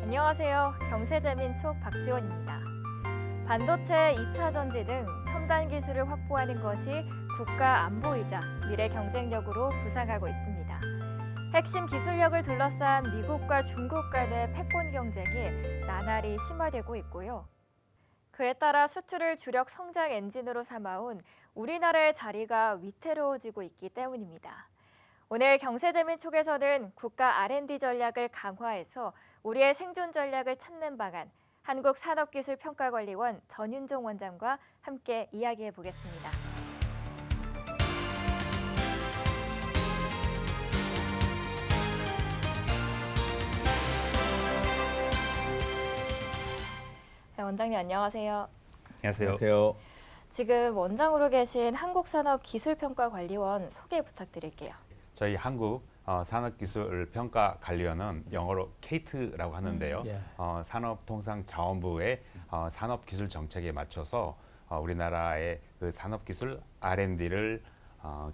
안녕하세요. 경세재민촉 박지원입니다. 반도체, 2차 전지 등 첨단 기술을 확보하는 것이 국가 안보이자 미래 경쟁력으로 부상하고 있습니다. 핵심 기술력을 둘러싼 미국과 중국 간의 패권 경쟁이 나날이 심화되고 있고요. 그에 따라 수출을 주력 성장 엔진으로 삼아온 우리나라의 자리가 위태로워지고 있기 때문입니다. 오늘 경세재민촉에서는 국가 R&D 전략을 강화해서 우리의 생존 전략을 찾는 방안, 한국산업기술평가관리원 전윤종 원장과 함께 이야기해 보겠습니다. 네, 원장님 안녕하세요. 안녕하세요. 지금 원장으로 계신 한국산업기술평가관리원 소개 부탁드릴게요. 저희 한국 산업기술평가관리원은 영어로 KT라고 하는데요. 산업통상자원부의 산업기술 정책에 맞춰서 우리나라의 그 산업기술 R&D를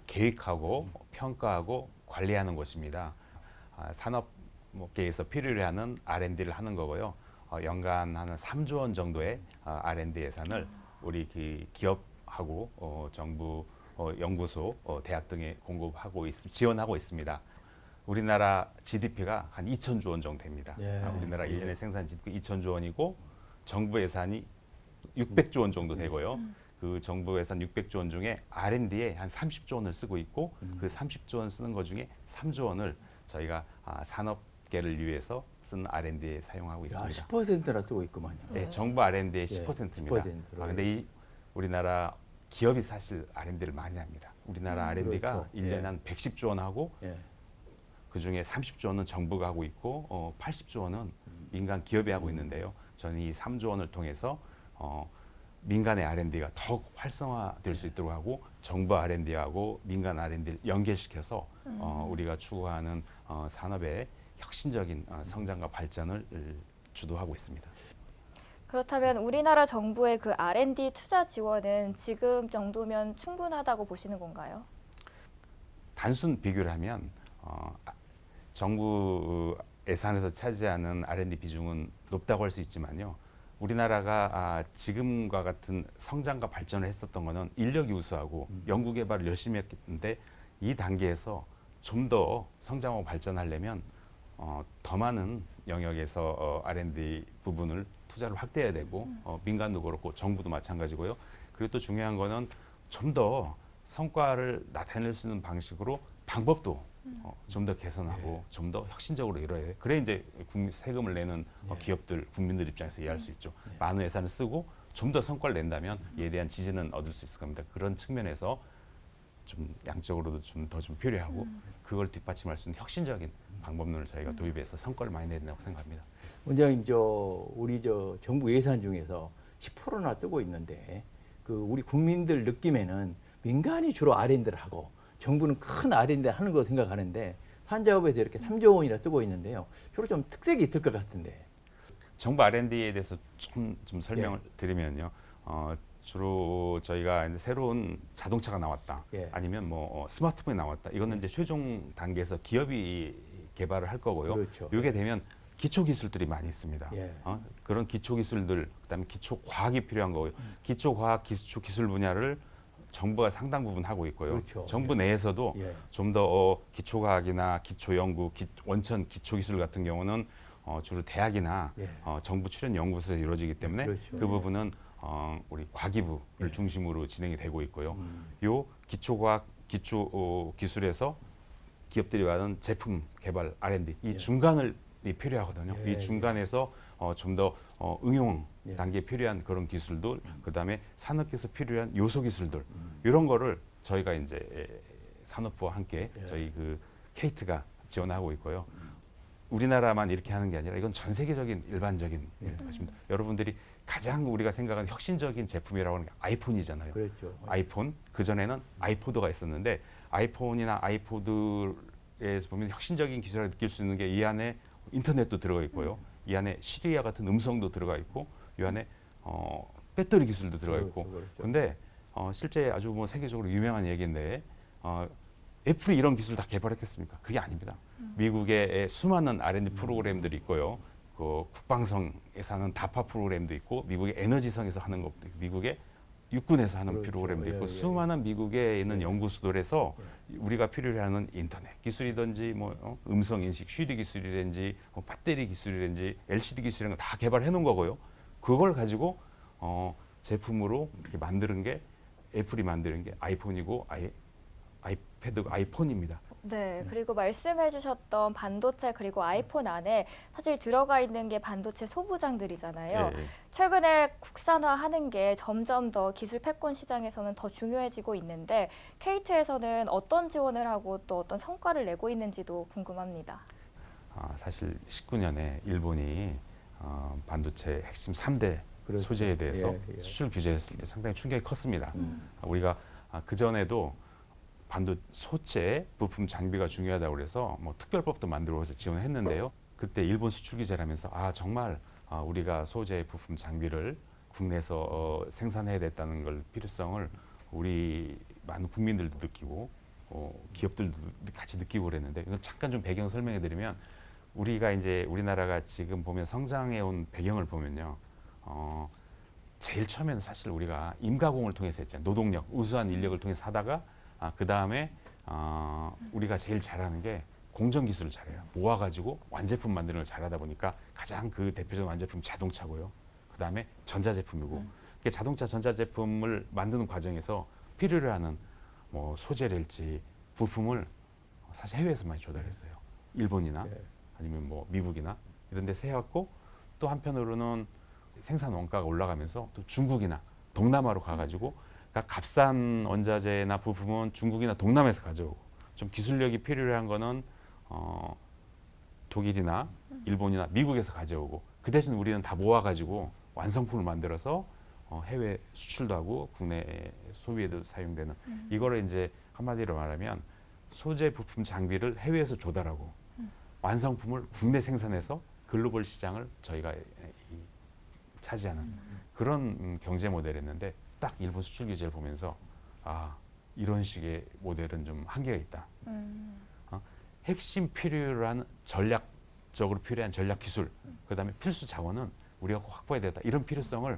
계획하고 평가하고 관리하는 곳입니다. 산업계에서 필요로 하는 R&D를 하는 거고요. 연간 한 3조 원 정도의 R&D 예산을 우리 기업하고 정부 연구소, 대학 등에 공급하고 지원하고 있습니다. 우리나라 GDP가 한 2천조 원 정도 됩니다. 우리나라 1년의 생산 GDP 2천조 원이고 정부 예산이 600조 원 정도 되고요. 그 정부 예산 600조 원 중에 R&D에 한 30조 원을 쓰고 있고 그 30조 원 쓰는 것 중에 3조 원을 저희가 산업계를 위해서 쓴 R&D에 사용하고 있습니다. 10%나 쓰고 있구만요. 네, 정부 R&D의 10%입니다. 근데 이 우리나라 기업이 사실 R&D를 많이 합니다. 우리나라 R&D가 그렇죠. 1년에 한 110조 원 하고 그중에 30조 원은 정부가 하고 있고 80조 원은 민간 기업이 하고 있는데요. 저는 이 3조 원을 통해서 민간의 R&D가 더욱 활성화될 수 있도록 하고 정부 R&D하고 민간 R&D를 연결시켜서 우리가 추구하는 산업의 혁신적인 성장과 발전을 주도하고 있습니다. 그렇다면 우리나라 정부의 그 R&D 투자 지원은 지금 정도면 충분하다고 보시는 건가요? 단순 비교를 하면 정부 예산에서 차지하는 R&D 비중은 높다고 할 수 있지만요. 우리나라가 지금과 같은 성장과 발전을 했었던 것은 인력이 우수하고 연구개발을 열심히 했는데 이 단계에서 좀 더 성장하고 발전하려면 더 많은 영역에서 R&D 부분을 투자를 확대해야 되고 민간도 그렇고 정부도 마찬가지고요. 그리고 또 중요한 거는 좀 더 성과를 나타낼 수 있는 방식으로 방법도 좀 더 개선하고 좀 더 혁신적으로 이뤄야 돼. 그래 이제 세금을 내는 기업들, 국민들 입장에서 이해할 수 있죠. 많은 예산을 쓰고 좀 더 성과를 낸다면 이에 대한 지지는 얻을 수 있을 겁니다. 그런 측면에서 좀 양적으로도 좀 더 좀 필요하고 그걸 뒷받침할 수 있는 혁신적인 방법론을 저희가 도입해서 성과를 많이 낸다고 생각합니다. 원장님, 우리 정부 예산 중에서 10%나 쓰고 있는데 우리 국민들 느낌에는 민간이 주로 R&D를 하고 정부는 큰 R&D를 하는 거 생각하는데 산자업에서 이렇게 3조 원이나 쓰고 있는데요. 주로 좀 특색이 있을 것 같은데. 정부 R&D에 대해서 좀 설명을 드리면요. 주로 저희가 이제 새로운 자동차가 나왔다. 아니면 뭐 스마트폰이 나왔다. 이거는 이제 최종 단계에서 기업이 개발을 할 거고요. 그렇죠. 이게 되면 기초 기술들이 많이 있습니다. 그런 기초 기술들, 그다음에 기초 과학이 필요한 거고요. 기초 과학, 기초 기술 분야를 정부가 상당 부분 하고 있고요. 그렇죠. 정부 내에서도 좀 더 기초 과학이나 기초 연구, 원천 기초 기술 같은 경우는 주로 대학이나 정부 출연 연구소에서 이루어지기 때문에 그 부분은 우리 과기부를 중심으로 진행이 되고 있고요. 요 기초과학, 기초 기술에서 기업들이 하는 제품 개발 R&D 이 중간을 필요하거든요. 이 중간에서 좀 더 응용 단계에 필요한 그런 기술들, 그다음에 산업계에서 필요한 요소 기술들 이런 거를 저희가 이제 산업부와 함께 저희 그 KT가 지원하고 있고요. 우리나라만 이렇게 하는 게 아니라 이건 전 세계적인 일반적인 것입니다. 여러분들이 가장 우리가 생각하는 혁신적인 제품이라고 하는 게 아이폰이잖아요. 그렇죠. 아이폰, 그전에는 아이포드가 있었는데 아이폰이나 아이포드에서 보면 혁신적인 기술을 느낄 수 있는 게 이 안에 인터넷도 들어가 있고요. 이 안에 시리아 같은 음성도 들어가 있고 이 안에 배터리 기술도 들어가 있고 그런데 실제 아주 뭐 세계적으로 유명한 얘기인데 애플이 이런 기술 다 개발했겠습니까? 그게 아닙니다. 미국의 수많은 R&D 프로그램들이 있고요. 그 국방성에서는 다파 프로그램도 있고, 미국의 에너지성에서 하는 것도 있고, 미국의 육군에서 하는 그렇죠. 프로그램도 있고, 예, 예. 수많은 미국에 있는 연구소들에서 우리가 필요로 하는 인터넷 기술이든지 음성 인식 쉬리 기술이든지 배터리 기술이든지 LCD 기술 이런 거 다 개발해 놓은 거고요. 그걸 가지고 제품으로 이렇게 만드는 게 애플이 만드는 게 아이폰이고 아이패드, 아이폰입니다. 네, 그리고 말씀해주셨던 반도체 그리고 아이폰 안에 사실 들어가 있는 게 반도체 소부장들이잖아요. 예, 예. 최근에 국산화하는 게 점점 더 기술 패권 시장에서는 더 중요해지고 있는데 KT에서는 어떤 지원을 하고 또 어떤 성과를 내고 있는지도 궁금합니다. 사실 19년에 일본이 반도체 핵심 3대 그렇죠. 소재에 대해서 예, 예. 수출 규제했을 때 상당히 충격이 컸습니다. 우리가 그 전에도 소재 부품 장비가 중요하다고 그래서 특별법도 만들어서 지원했는데요. 그때 일본 수출 규제라면서 정말 우리가 소재 부품 장비를 국내에서 생산해야 됐다는 걸 필요성을 우리 많은 국민들도 느끼고 기업들도 같이 느끼고 그랬는데, 이걸 잠깐 좀 배경 설명해 드리면, 우리가 이제 우리나라가 지금 보면 성장해 온 배경을 보면요. 제일 처음에는 사실 우리가 임가공을 통해서 했잖아요. 노동력, 우수한 인력을 통해서 하다가 그 다음에 우리가 제일 잘하는 게 공정 기술을 잘해요. 모아가지고 완제품 만드는 걸 잘하다 보니까 가장 그 대표적인 완제품 자동차고요. 그 다음에 전자제품이고, 자동차 전자제품을 만드는 과정에서 필요로 하는 소재랄지 부품을 사실 해외에서 많이 조달했어요. 일본이나 아니면 미국이나 이런 데서 해왔고, 또 한편으로는 생산 원가가 올라가면서 또 중국이나 동남아로 가가지고, 그러니까 값싼 원자재나 부품은 중국이나 동남아에서 가져오고, 좀 기술력이 필요한 거는 독일이나 일본이나 미국에서 가져오고, 그 대신 우리는 다 모아가지고 완성품을 만들어서 해외 수출도 하고 국내 소비에도 사용되는, 이거를 이제 한마디로 말하면 소재 부품 장비를 해외에서 조달하고 완성품을 국내 생산해서 글로벌 시장을 저희가 차지하는 그런 경제 모델이었는데, 딱 일본 수출 규제를 보면서 이런 식의 모델은 좀 한계가 있다. 핵심 필요로 하는 전략적으로 필요한 전략 기술, 그다음에 필수 자원은 우리가 꼭 확보해야 되겠다. 이런 필요성을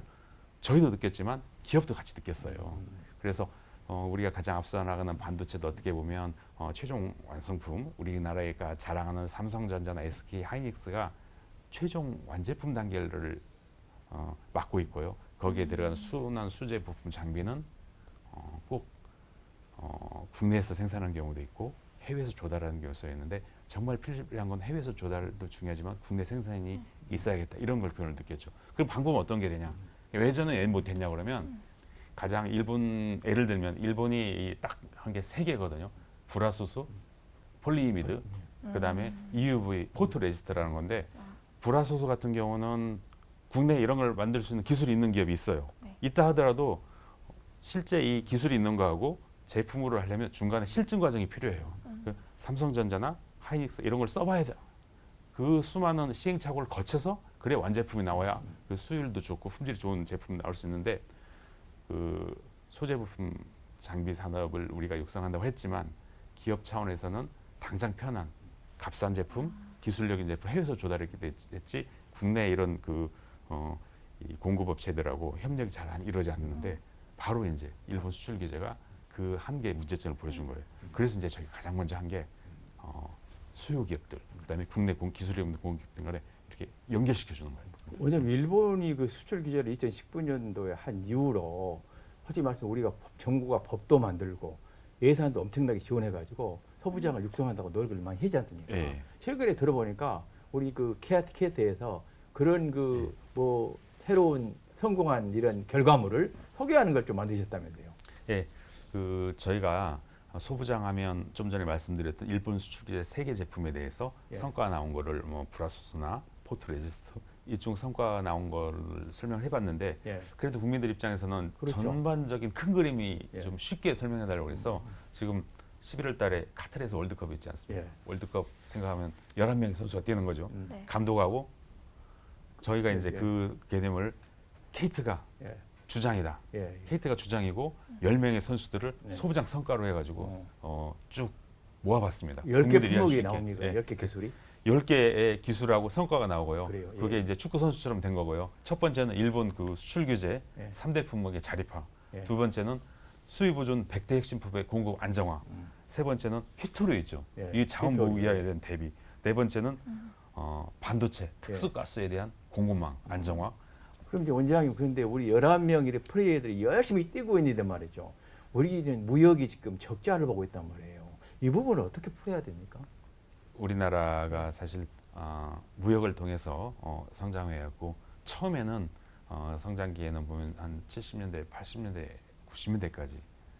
저희도 느꼈지만 기업도 같이 느꼈어요. 그래서 우리가 가장 앞서 나가는 반도체도 어떻게 보면 최종 완성품, 우리나라가 자랑하는 삼성전자나 SK 하이닉스가 최종 완제품 단계를 맡고 있고요. 거기에 들어가는 순환 수제 부품 장비는 꼭 국내에서 생산하는 경우도 있고 해외에서 조달하는 경우도 있는데, 정말 필요한 건 해외에서 조달도 중요하지만 국내 생산이 있어야겠다, 이런 걸 그걸 느꼈죠. 그럼 방법은 어떤 게 되냐? 왜 저는 애 못했냐 그러면, 가장 일본, 예를 들면 일본이 딱 한 게 3개거든요. 불화소수, 폴리이미드, 그다음에 EUV 포토레지스트라는 건데, 불화소수 같은 경우는 국내에 이런 걸 만들 수 있는 기술이 있는 기업이 있어요. 네. 있다 하더라도 실제 이 기술이 있는 거하고 제품으로 하려면 중간에 실증 과정이 필요해요. 그 삼성전자나 하이닉스 이런 걸 써봐야 돼. 그 수많은 시행착오를 거쳐서 그래 완제품이 나와야 그 수율도 좋고 품질이 좋은 제품이 나올 수 있는데, 그 소재 부품 장비 산업을 우리가 육성한다고 했지만 기업 차원에서는 당장 편한 값싼 제품, 기술력인 제품 해외에서 조달했기 됐지, 국내 이런 이 공급업체들하고 협력이 잘 이루어지지 않는데, 바로 이제 일본 수출 규제가 그 한계의 문제점을 보여준 거예요. 그래서 이제 저희가 가장 먼저 한 게 수요 기업들, 그다음에 국내 기술력 있는 공기업들 간에 이렇게 연결시켜 주는 거예요. 왜냐면 일본이 그 수출 규제를 2019년도에 한 이후로, 솔직히 말씀 우리가 정부가 법도 만들고 예산도 엄청나게 지원해가지고 소부장을 육성한다고 노력을 많이 하지 않습니까? 예. 최근에 들어보니까 우리 그 케이스에서 그런 새로운 성공한 이런 결과물을 소개하는 걸 좀 만드셨다면서요? 예, 저희가 소부장 하면 좀 전에 말씀드렸던 일본 수출 규제 3개 제품에 대해서 성과 나온 거를 불화소수나 포토레지스트 이쪽 성과 나온 거를 설명을 해봤는데, 그래도 국민들 입장에서는 그렇죠. 전반적인 큰 그림이 좀 쉽게 설명해달라고 해서 지금 11월 달에 카타르에서 월드컵이 있지 않습니까? 월드컵 생각하면 11명의 선수가 뛰는 거죠. 네. 감독하고 저희가 이제 그 개념을 케이트가 주장이다. 케이트가 주장이고 10명의 선수들을 소부장 성과로 해가지고 쭉 모아봤습니다. 10개 국민들이 이해할 수 품목이 있게. 나옵니까? 예. 10개 기술이? 10개의 기술하고 성과가 나오고요. 그래요. 예. 그게 이제 축구 선수처럼 된 거고요. 첫 번째는 일본 그 수출 규제 예. 3대 품목의 자립화. 예. 두 번째는 수입 보존 100대 핵심품의 공급 안정화. 세 번째는 히토류 있죠. 예. 이 자원 히토류. 모기화에 대한 대비. 네 번째는 반도체 특수가스에 대한 공급망 안정화. 그럼 이제 원장님, 그런데 우리 11명 이렇게 플레이어들이 열심히 뛰고 있는데 말이죠. 우리는 무역이 지금 적자를 보고 있단 말이에요. 이 부분을 어떻게 풀어야 됩니까? 우리나라가 사실 무역을 통해서 성장해왔고 처음에는 성장기에는 보면 한 70년대, 80년대, 90년대까지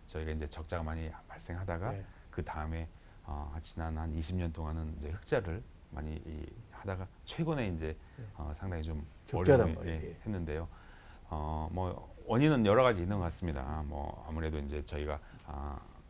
저희가 이제 적자가 많이 발생하다가 네. 그 다음에 지난 한 20년 동안은 이제 흑자를 많이 하다가 최근에 이제 상당히 좀 적자단 어려움이 말이에요. 했는데요. 뭐 원인은 여러 가지 있는 것 같습니다. 뭐 아무래도 이제 저희가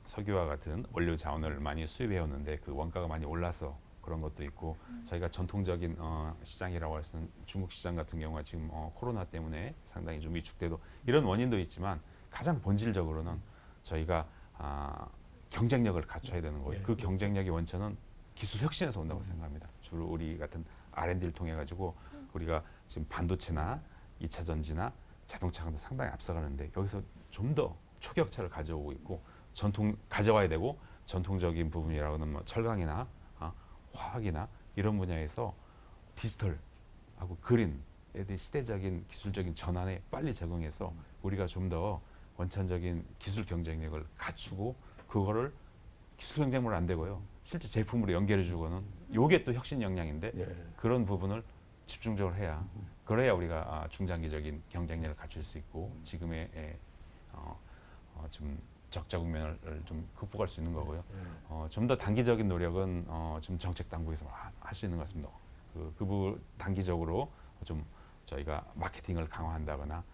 석유와 같은 원료 자원을 많이 수입해왔는데 그 원가가 많이 올라서 그런 것도 있고 저희가 전통적인 시장이라고 할 수 있는 중국 시장 같은 경우가 지금 코로나 때문에 상당히 좀 위축돼도 이런 원인도 있지만 가장 본질적으로는 저희가 경쟁력을 갖춰야 되는 거예요. 네. 그 경쟁력의 원천은 기술 혁신에서 온다고 생각합니다. 주로 우리 같은 R&D를 통해 가지고 우리가 지금 반도체나 2차 전지나 자동차 같은 상당히 앞서가는데 여기서 좀 더 초격차를 가져오고 있고 가져와야 되고 전통적인 부분이라고는 뭐 철강이나 화학이나 이런 분야에서 디지털하고 그린에 대한 시대적인 기술적인 전환에 빨리 적응해서 우리가 좀 더 원천적인 기술 경쟁력을 갖추고 그거를 기술 경쟁으로 안 되고요. 실제 제품으로 연결해 주고는 요게 또 혁신 역량인데 네. 그런 부분을 집중적으로 해야 그래야 우리가 중장기적인 경쟁력을 갖출 수 있고 지금의 좀 적자 국면을 좀 극복할 수 있는 거고요. 좀 더 단기적인 노력은 좀 정책 당국에서 할 수 있는 것 같습니다. 그 단기적으로 좀 저희가 마케팅을 강화한다거나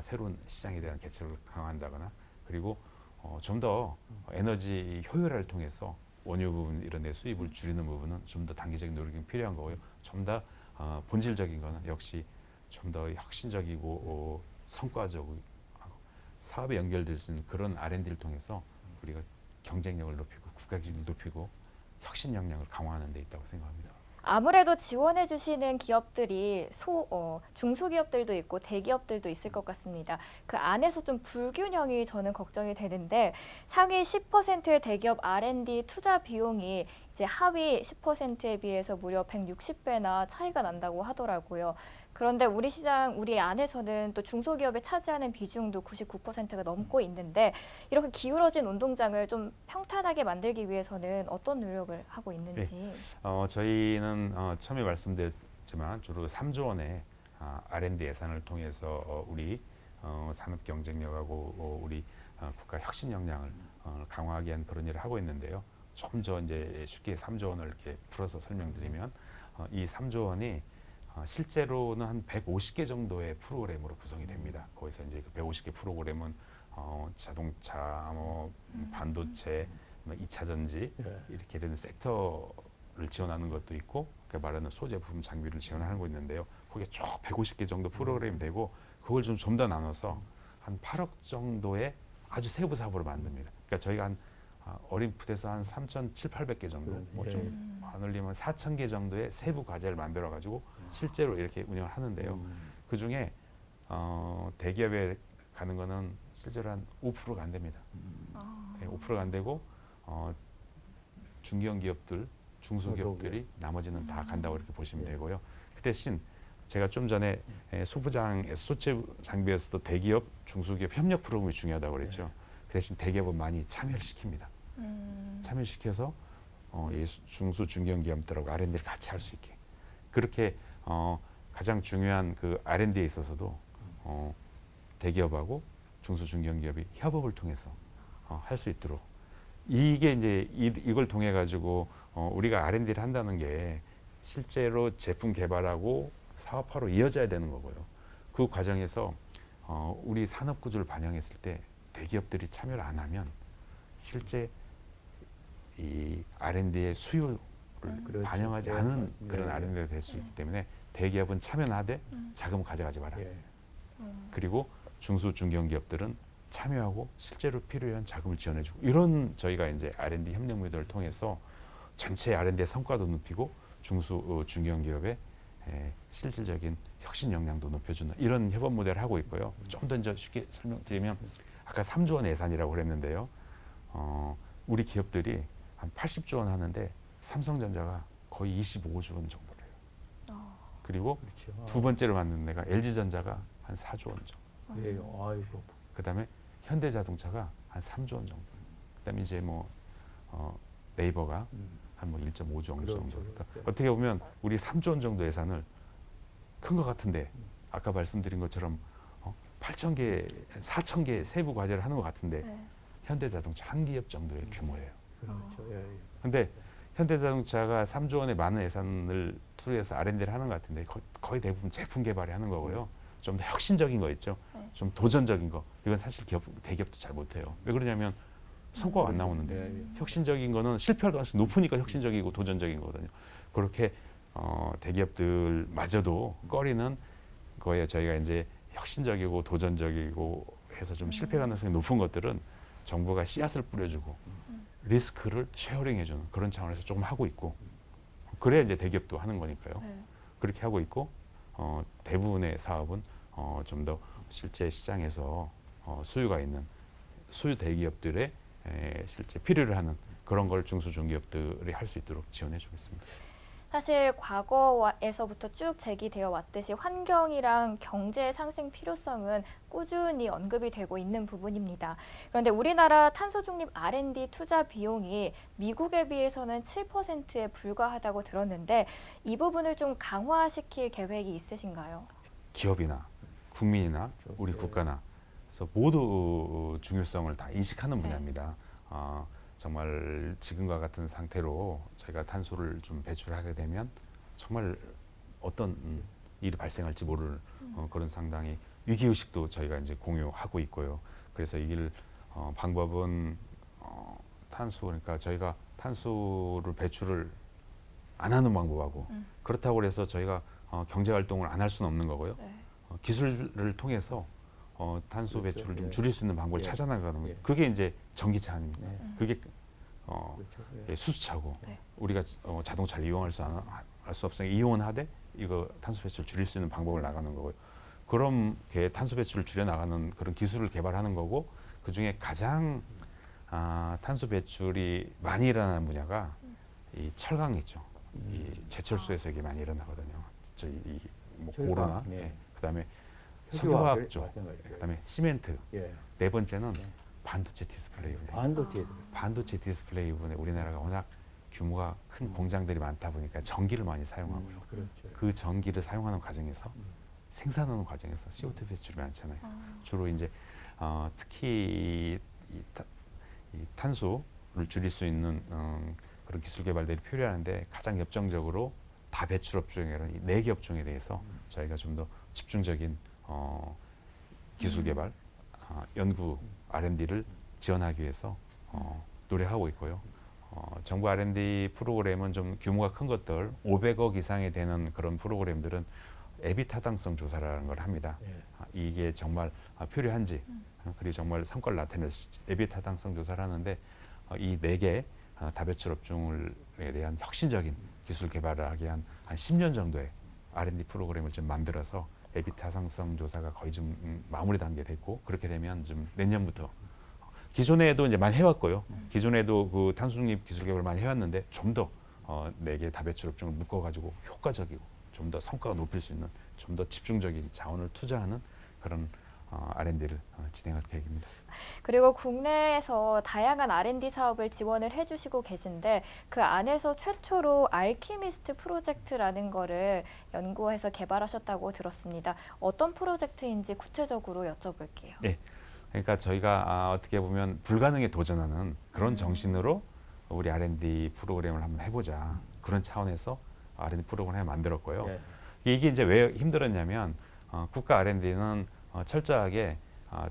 새로운 시장에 대한 개척을 강화한다거나 그리고 좀 더 에너지 효율화를 통해서 원유 부분 이런 데 수입을 줄이는 부분은 좀 더 단기적인 노력이 필요한 거고요. 좀 더 본질적인 거는 역시 좀 더 혁신적이고 성과적이고 사업에 연결될 수 있는 그런 R&D를 통해서 우리가 경쟁력을 높이고 국가기능을 높이고 혁신 역량을 강화하는 데 있다고 생각합니다. 아무래도 지원해 주시는 기업들이 중소기업들도 있고 대기업들도 있을 것 같습니다. 그 안에서 좀 불균형이 저는 걱정이 되는데 상위 10%의 대기업 R&D 투자 비용이 이제 하위 10%에 비해서 무려 160배나 차이가 난다고 하더라고요. 그런데 우리 시장, 우리 안에서는 또 중소기업이 차지하는 비중도 99%가 넘고 있는데 이렇게 기울어진 운동장을 좀 평탄하게 만들기 위해서는 어떤 노력을 하고 있는지. 저희는 처음에 말씀드렸지만 주로 3조 원의 R&D 예산을 통해서 우리 산업 경쟁력하고 우리 국가 혁신 역량을 강화하기 위한 그런 일을 하고 있는데요. 좀 더 이제 쉽게 3조 원을 이렇게 풀어서 설명드리면 이 3조 원이 실제로는 한 150개 정도의 프로그램으로 구성이 됩니다. 거기서 이제 그 150개 프로그램은 자동차, 반도체, 2차 전지 이렇게 되는 섹터를 지원하는 것도 있고 그 말하는 소재 부품 장비를 지원하는 거 있는데요. 거기에 쭉 150개 정도 프로그램이 되고 그걸 좀 더 나눠서 한 8억 정도의 아주 세부 사업으로 만듭니다. 그러니까 저희가 한 어린풋에서 한 3,700~800개 정도, 뭐 좀 안 올리면 4,000개 정도의 세부 과제를 만들어 가지고 실제로 이렇게 운영을 하는데요. 그 중에 대기업에 가는 거는 실제로 한 5%가 안 됩니다. 5%가 안 되고 중견 기업들, 중소기업들이 나머지는 다 간다고 이렇게 보시면 되고요. 그 대신 제가 좀 전에 소부장, 소체 장비에서도 대기업, 중소기업 협력 프로그램이 중요하다고 그랬죠. 그 대신 대기업은 많이 참여를 시킵니다. 참여시켜서 중소 중견 기업들하고 R&D를 같이 할 수 있게 그렇게 가장 중요한 그 R&D에 있어서도 대기업하고 중소 중견 기업이 협업을 통해서 할 수 있도록 이게 이제 이걸 통해 가지고 우리가 R&D를 한다는 게 실제로 제품 개발하고 사업화로 이어져야 되는 거고요. 그 과정에서 우리 산업 구조를 반영했을 때 대기업들이 참여를 안 하면 실제 이 R&D의 수요를 그렇죠. 반영하지 않은 그런 R&D가 될 수 있기 때문에 대기업은 참여는 하되 자금을 가져가지 마라. 그리고 중소 중견 기업들은 참여하고 실제로 필요한 자금을 지원해주고 이런 저희가 이제 R&D 협력 모델을 통해서 전체 R&D의 성과도 높이고 중소중견 기업의 실질적인 혁신 역량도 높여주는 이런 협업 모델을 하고 있고요. 좀 더 이제 쉽게 설명드리면 아까 3조 원 예산이라고 그랬는데요. 우리 기업들이 한 80조 원 하는데 삼성전자가 거의 25조 원 정도래요. 그리고 그렇죠. 두 번째로 만든 데가 LG전자가 한 4조 원 정도. 예, 아이고. 그다음에 현대자동차가 한 3조 원 정도. 그다음에 이제 뭐 네이버가 한 뭐 1.5조 원 그렇죠. 정도. 그러니까 어떻게 보면 우리 3조 원 정도 예산을 큰 것 같은데 아까 말씀드린 것처럼 8,000개, 4,000개 세부 과제를 하는 것 같은데 네. 현대자동차 한 기업 정도의 규모예요. 그렇죠. 예, 예. 근데 현대자동차가 3조 원의 많은 예산을 투여해서 R&D를 하는 것 같은데 거의 대부분 제품 개발에 하는 거고요. 좀 더 혁신적인 거 있죠. 네. 좀 도전적인 거. 이건 사실 대기업도 잘 못해요. 왜 그러냐면 성과가 안 나오는데 예, 예. 혁신적인 거는 실패할 가능성이 높으니까 혁신적이고 도전적인 거거든요. 그렇게 대기업들마저도 꺼리는 거에 저희가 이제 혁신적이고 도전적이고 해서 좀 실패 가능성이 높은 것들은 정부가 씨앗을 뿌려주고 리스크를 쉐어링해주는 그런 차원에서 조금 하고 있고 그래야 이제 대기업도 하는 거니까요. 네. 그렇게 하고 있고 대부분의 사업은 좀 더 실제 시장에서 수요가 있는 수요 대기업들의 실제 필요를 하는 그런 걸 중소중기업들이 할 수 있도록 지원해 주겠습니다. 사실 과거에서부터 쭉 제기되어 왔듯이 환경이랑 경제 상생 필요성은 꾸준히 언급이 되고 있는 부분입니다. 그런데 우리나라 탄소 중립 R&D 투자 비용이 미국에 비해서는 7%에 불과하다고 들었는데 이 부분을 좀 강화시킬 계획이 있으신가요? 기업이나 국민이나 우리 네. 국가나 그래서 모두 중요성을 다 인식하는 분야입니다. 정말 지금과 같은 상태로 저희가 탄소를 좀 배출하게 되면 정말 어떤 일이 발생할지 모를 그런 상당히 위기의식도 저희가 이제 공유하고 있고요. 그래서 이길 방법은 탄소 그러니까 저희가 탄소를 배출을 안 하는 방법하고 그렇다고 해서 저희가 경제 활동을 안 할 수는 없는 거고요. 네. 기술을 통해서 탄소 그렇죠. 배출을 좀 예. 줄일 수 있는 방법을 예. 찾아나가는 거예요. 예. 그게 이제 전기차 아닙니까? 네. 그게 그렇죠. 예. 수소차고 네. 우리가 자동차를 이용할 수 없으니까 이용은 하되 이거 탄소 배출 줄일 수 있는 방법을 나가는 거고요. 그렇게 탄소 배출을 줄여 나가는 그런 기술을 개발하는 거고 그 중에 가장 탄소 배출이 많이 일어나는 분야가 이 철강 있죠. 이 제철소에서 이게 많이 일어나거든요. 뭐 철강, 고로나 네. 그다음에 석유화학, 석유화학 쪽, 마찬가지예요. 그다음에 시멘트. 예. 네 번째는 네. 반도체 디스플레이 분야. 반도체. 반도체 디스플레이 부분에 우리나라가 워낙 규모가 큰 공장들이 많다 보니까 전기를 많이 사용하고요. 그렇죠. 그 전기를 사용하는 과정에서 생산하는 과정에서 CO2 배출이 많잖아요. 그래서 주로 이제 특히 이 탄소를 줄일 수 있는 그런 기술 개발들이 필요한데 가장 협정적으로 다 배출 업종이라는 이 4개 업종에 대해서 저희가 좀 더 집중적인 기술 개발, 연구 R&D를 지원하기 위해서 노력하고 있고요. 정부 R&D 프로그램은 좀 규모가 큰 것들 500억 이상이 되는 그런 프로그램들은 애비 타당성 조사라는 걸 합니다. 예. 이게 정말 필요한지 그리고 정말 성과를 나타낼 수 있지 애비 타당성 조사를 하는데 이 4개 다배출 업종에 대한 혁신적인 기술 개발을 하기 한 10년 정도의 R&D 프로그램을 좀 만들어서 애비 타당성 조사가 거의 좀 마무리 단계에 됐고 그렇게 되면 좀 내년부터 기존에도 이제 많이 해왔고요. 기존에도 그 탄소 중립 기술 개발을 많이 해왔는데 좀 더 4개 다배출 업종을 묶어가지고 효과적이고 좀 더 성과가 높일 수 있는 좀 더 집중적인 자원을 투자하는 그런 R&D를 진행할 계획입니다. 그리고 국내에서 다양한 R&D 사업을 지원을 해주시고 계신데 그 안에서 최초로 알키미스트 프로젝트라는 거를 연구해서 개발하셨다고 들었습니다. 어떤 프로젝트인지 구체적으로 여쭤볼게요. 네. 그러니까 저희가 어떻게 보면 불가능에 도전하는 그런 정신으로 우리 R&D 프로그램을 한번 해보자. 그런 차원에서 R&D 프로그램을 만들었고요. 예. 이게 이제 왜 힘들었냐면 국가 R&D는 철저하게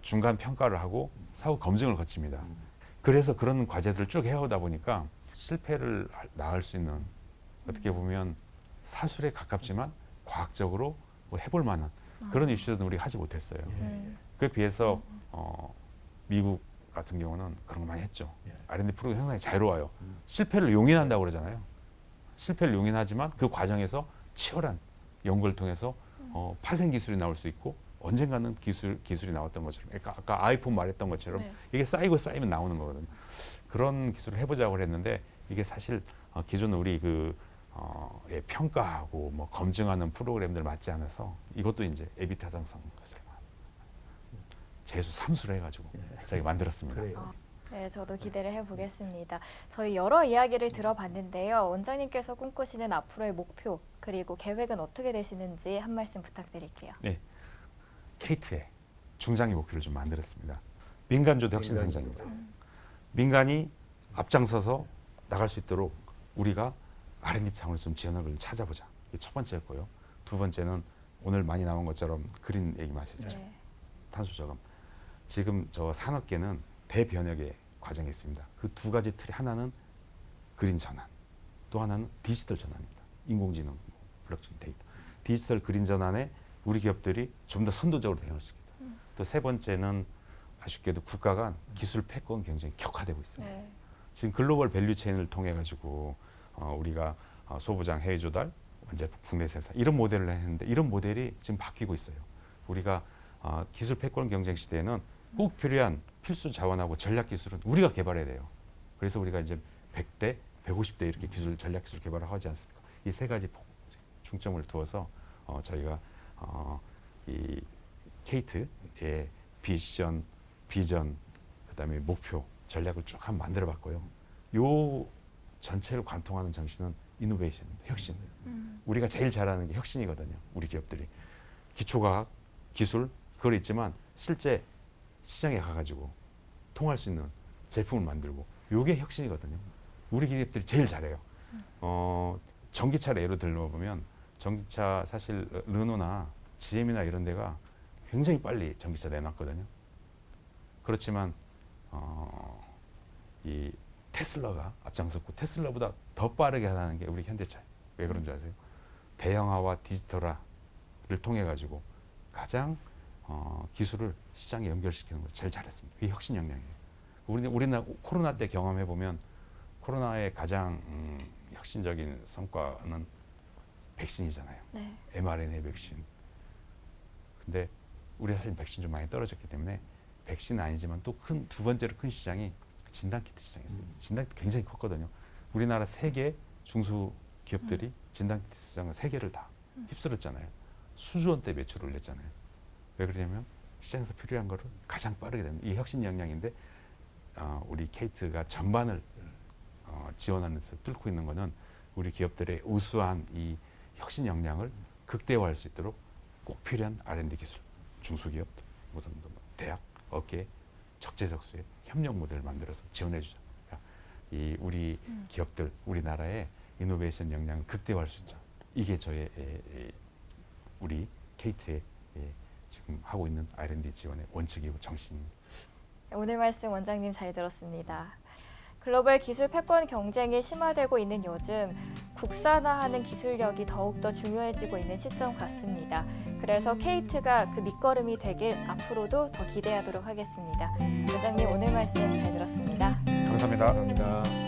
중간 평가를 하고 사후 검증을 거칩니다. 그래서 그런 과제들을 쭉 해오다 보니까 실패를 낳을 수 있는 어떻게 보면 사술에 가깝지만 과학적으로 뭐 해볼 만한 그런 이슈들은 우리가 하지 못했어요. 예. 그에 비해서 미국 같은 경우는 그런 거 많이 했죠. 예. R&D 프로그램이 상당히 자유로워요. 실패를 용인한다고 그러잖아요. 실패를 용인하지만 그 과정에서 치열한 연구를 통해서 파생 기술이 나올 수 있고 언젠가는 기술이 나왔던 것처럼, 그러니까 아까 아이폰 말했던 것처럼 네. 이게 쌓이고 쌓이면 나오는 거거든요. 그런 기술을 해보자고 했는데 이게 사실 기존 우리 예, 평가하고 뭐 검증하는 프로그램들 맞지 않아서 이것도 이제 에비 타당성 것을 재수 삼수를 해가지고 저희가 만들었습니다. 그래요. 네, 저도 기대를 해보겠습니다. 저희 여러 이야기를 들어봤는데요. 원장님께서 꿈꾸시는 앞으로의 목표 그리고 계획은 어떻게 되시는지 한 말씀 부탁드릴게요. 네, 케이트의 중장기 목표를 좀 만들었습니다. 민간주도 혁신 민간주도. 성장입니다. 민간이 앞장서서 나갈 수 있도록 우리가 R&D 차원에서 좀 지원을 찾아보자. 이게 첫 번째였고요. 두 번째는 오늘 많이 나온 것처럼 그린 얘기 마셨죠. 네. 탄소 저감. 지금 저 산업계는 대변혁의 과정에 있습니다. 그 두 가지 틀이 하나는 그린 전환, 또 하나는 디지털 전환입니다. 인공지능, 블록체인 데이터. 디지털 그린 전환에 우리 기업들이 좀 더 선도적으로 대응할 수 있다. 또 세 번째는 아쉽게도 국가 간 기술 패권 경쟁이 격화되고 있습니다. 네. 지금 글로벌 밸류 체인을 통해 가지고 우리가 소부장 해외 조달, 원제품 국내 생산 이런 모델을 했는데 이런 모델이 지금 바뀌고 있어요. 우리가 기술 패권 경쟁 시대에는 꼭 필요한 필수 자원하고 전략 기술은 우리가 개발해야 돼요. 그래서 우리가 이제 100대, 150대 이렇게 전략 기술 개발을 하지 않습니까? 이 세 가지 중점을 두어서 저희가 이 케이트의 비전, 그다음에 목표, 전략을 쭉 한번 만들어봤고요. 요 전체를 관통하는 정신은 이노베이션입니다. 혁신. 우리가 제일 잘하는 게 혁신이거든요. 우리 기업들이 기초과학, 기술 그걸 있지만 실제 시장에 가가지고 통할 수 있는 제품을 만들고 요게 혁신이거든요. 우리 기업들이 제일 잘해요. 전기차를 예로 들어보면 전기차 사실 르노나 GM이나 이런 데가 굉장히 빨리 전기차 내놨거든요. 그렇지만 이 테슬라가 앞장섰고 테슬라보다 더 빠르게 하는 게 우리 현대차예요. 왜 그런 줄 아세요? 대형화와 디지털화를 통해 가지고 가장 기술을 시장에 연결시키는 걸 제일 잘했습니다. 이게 혁신 역량이에요. 우리나라 코로나 때 경험해 보면 코로나의 가장 혁신적인 성과는 백신이잖아요. 네. mRNA 백신. 근데 우리 사실 백신 좀 많이 떨어졌기 때문에 백신은 아니지만 또 두 번째로 큰 시장이 진단키트 시장이었어요. 진단키트 굉장히 컸거든요. 우리나라 3개 중소기업들이 진단키트 시장을 3개를 다 휩쓸었잖아요. 수조 원대 매출을 올렸잖아요. 왜 그러냐면 시장에서 필요한 거를 가장 빠르게 되는 이 혁신 역량인데 우리 케이트가 전반을 지원하면서 뚫고 있는 거는 우리 기업들의 우수한 이 혁신 역량을 극대화할 수 있도록 꼭 필요한 R&D 기술, 중소기업, 모든 대학, 업계 적재적소에 협력 모델을 만들어서 지원해 주자. 이 우리 기업들, 우리나라의 이노베이션 역량을 극대화할 수 있죠. 이게 저의 우리 케이트의 지금 하고 있는 R&D 지원의 원칙이고 정신입니다. 오늘 말씀 원장님 잘 들었습니다. 글로벌 기술 패권 경쟁이 심화되고 있는 요즘 국산화하는 기술력이 더욱더 중요해지고 있는 시점 같습니다. 그래서 케이트가 그 밑거름이 되길 앞으로도 더 기대하도록 하겠습니다. 원장님 오늘 말씀 잘 들었습니다. 감사합니다. 감사합니다.